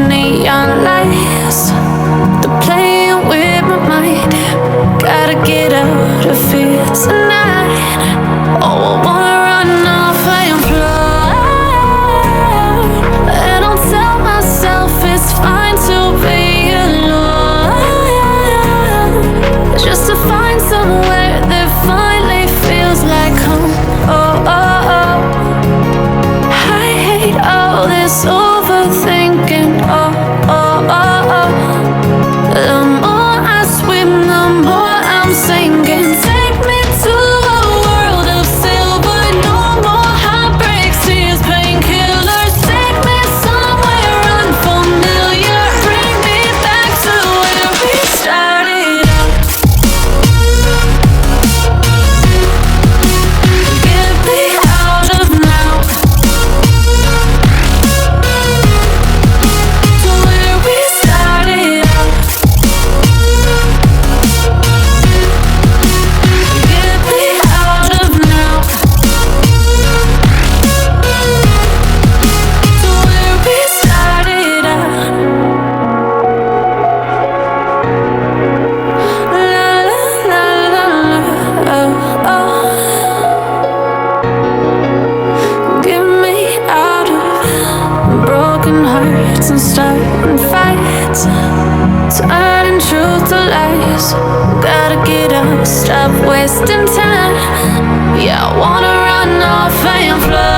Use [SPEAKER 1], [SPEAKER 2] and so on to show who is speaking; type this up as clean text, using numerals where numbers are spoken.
[SPEAKER 1] neon lights. They're playing with my mind. Gotta get out of here tonight. Oh, I wanna run off and fly. And I'll tell myself it's fine to be alone, just to find somewhere that finally feels like home. Oh, oh, oh. I hate all this overthinking. Oh, oh, oh, oh. The more I swim, the more I'm sinking. Take me to a world of silver. No more heartbreaks, tears, painkillers. Take me somewhere unfamiliar. Bring me back to where we started out. Get me out of now, to where we started out. Get me out of now, to where we started out. La la la la la, oh, oh. Get me out of broken hearts and starting fights, turning truth to lies. Gotta get up, stop wasting time. Yeah, I wanna run off and fly.